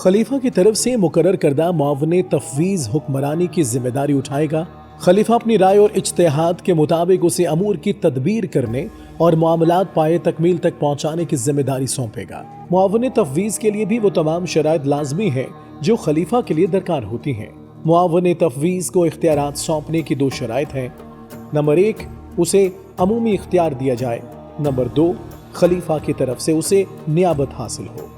खलीफा की तरफ से मुकर्रर करदा मुआविन तफवीज़ हुक्मरानी की जिम्मेदारी उठाएगा। खलीफा अपनी राय और इज्तिहाद के मुताबिक उसे अमूर की तदबीर करने और मामलात पाए तकमील तक पहुंचाने की जिम्मेदारी सौंपेगा। मुआविन तफवीज़ के लिए भी वो तमाम शराइत लाजमी है जो खलीफा के लिए दरकार होती हैं। मुआविन तफवीज़ को इख्तियारात सौंपने की 2 शराइत हैं। नंबर 1, उसे अमूमी इख्तियार दिया जाए। नंबर 2, खलीफा की तरफ से उसे नियाबत हासिल हो।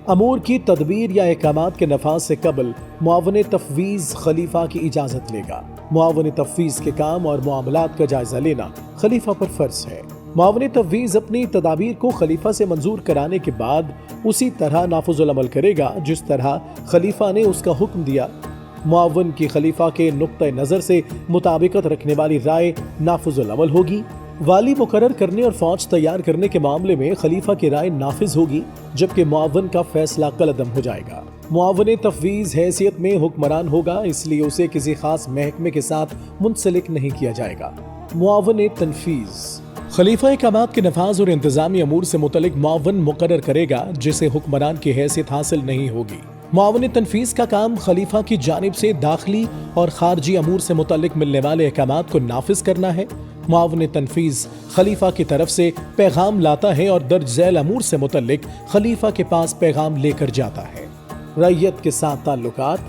अमूर की तदबीर या अहकामात के नफाज से कबल मुआविन तफवीज़ खलीफा की इजाज़त लेगा। मुआविन तफवीज़ के काम और मामलात का जायजा लेना खलीफा पर फर्ज है। मुआविन तफवीज़ अपनी तदाबीर को खलीफा से मंजूर कराने के बाद उसी तरह नाफिजुल अमल करेगा जिस तरह खलीफा ने उसका हुक्म दिया। मुआविन की खलीफा के नुक्ता नज़र से मुताबिकत रखने वाली राय नाफिजुल अमल होगी। वाली मुकर्रर करने और फौज तैयार करने के मामले में खलीफा की राय नाफिज होगी, जबकि मुआविन का फैसला कलअदम हो जाएगा। मुआविन तफवीज़ हैसियत में हुक्मरान होगा, इसलिए उसे किसी खास महकमे के साथ मुंसलिक नहीं किया जाएगा। मुआविन तनफीज़ खलीफा अहकामात के नफाज और इंतजामी अमूर से मुतल्लिक मुआविन मुकर्रर करेगा जिसे हुक्मरान की हैसियत हासिल नहीं होगी। मुआविन तनफीज़ का काम खलीफा की जानिब से दाखिली और खारजी अमूर से मुतल्लिक मिलने वाले अहकामात को नाफिज करना है। मुआविन तनफीज़ खलीफा की तरफ से पैगाम लाता है और दर्ज झैल अमूर से मुतल्लिक खलीफा के पास पैगाम लेकर जाता है। रैयत के साथ ताल्लुकात,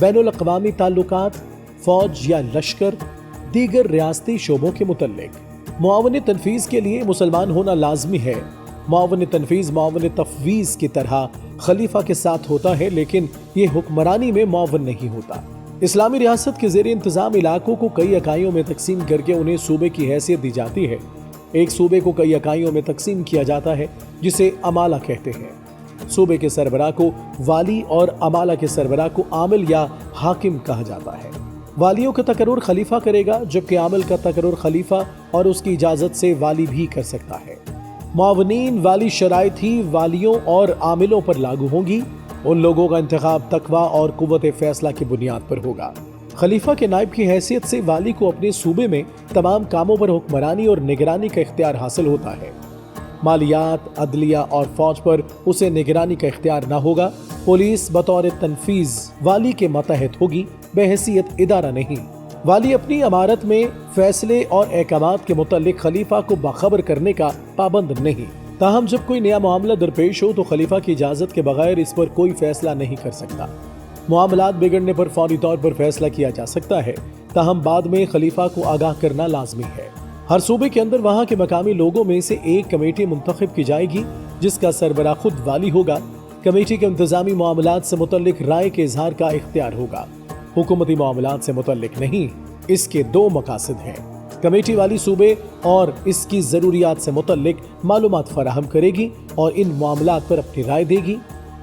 बैनुल अक़वामी ताल्लुकात, फौज या लश्कर, दीगर रियासती शोबों के मुतल्लिक मुआविन तनफीज़ के लिए मुसलमान होना लाजमी है। मुआविन तनफीज़ मुआविन तफवीज़ की तरह खलीफा के साथ होता है, लेकिन ये हुक्मरानी में मुआविन नहीं होता। इस्लामी रियासत के ज़ेर इंतज़ाम इलाकों को कई इकाइयों में तकसीम करके उन्हें सूबे की हैसियत दी जाती है। एक सूबे को कई इकाइयों में तकसीम किया जाता है जिसे अमाला कहते हैं। सूबे के सरबराह को वाली और अमाला के सरबराह को आमिल या हाकिम कहा जाता है। वालियों का तकर्रुर खलीफा करेगा, जबकि आमिल का तकर्रुर खलीफा और उसकी इजाज़त से वाली भी कर सकता है। मुआविनीन वाली शराइत ही वालियों और आमिलों पर लागू होंगी। उन लोगों का इंतखाब तकवा और कुव्वत फैसला की बुनियाद पर होगा। खलीफा के नायब की हैसियत से वाली को अपने सूबे में तमाम कामों पर हुक्मरानी और निगरानी का इख्तियार हासिल होता है। मालियात, अदलिया और फौज पर उसे निगरानी का इख्तियार ना होगा। पुलिस बतौर तनफीज़ वाली के मतहत होगी, बहैसियत इदारा नहीं। वाली अपनी अमारत में फैसले और अहकामात के मुतल्लिक खलीफा को बाखबर करने का पाबंद नहीं। ताहम जब कोई नया मामला दरपेश हो तो खलीफा की इजाज़त के बगैर इस पर कोई फैसला नहीं कर सकता। मामलात बिगड़ने पर फौरी तौर पर फैसला किया जा सकता है, ताहम बाद में खलीफा को आगाह करना लाजमी है। हर सूबे के अंदर वहाँ के मकामी लोगों में से एक कमेटी मुंतखब की जाएगी जिसका सरबराह खुद वाली होगा। कमेटी के इंतजामी मामलात से मुतल्लिक राय के इजहार का इख्तियार होगा, हुकूमती मामलात से मुतल्लिक नहीं। इसके 2 मकासद हैं। कमेटी वाली सूबे और इसकी ज़रूरियात से मुतल्लिक मालूमात फराहम करेगी और इन मामलात पर अपनी राय देगी।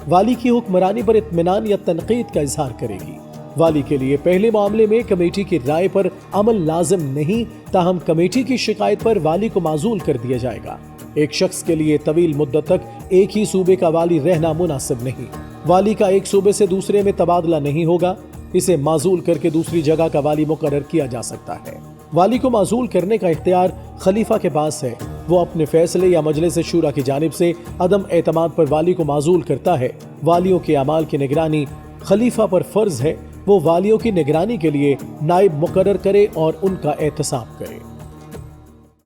वाली की हुक्मरानी पर इत्मीनान या तनकीद का इजहार करेगी। वाली के लिए पहले मामले में कमेटी की राय पर अमल लाजिम नहीं, ताहम कमेटी की शिकायत पर वाली को माजूल कर दिया जाएगा। एक शख्स के लिए तवील मुद्दत तक एक ही सूबे का वाली रहना मुनासिब नहीं। वाली का एक सूबे से दूसरे में तबादला नहीं होगा। इसे माजूल करके दूसरी जगह का वाली मुकर्रर किया जा सकता है। वाली को माजूल करने का इख्तियार खलीफा के पास है। वो अपने फैसले या मजलिस शूरा की जानिब से अदम एतमाद पर वाली को माजूल करता है। वालियों के अमाल की निगरानी खलीफा पर फर्ज है। वो वालियों की निगरानी के लिए नाइब मुकर्रर करे और उनका एहतसाब करे।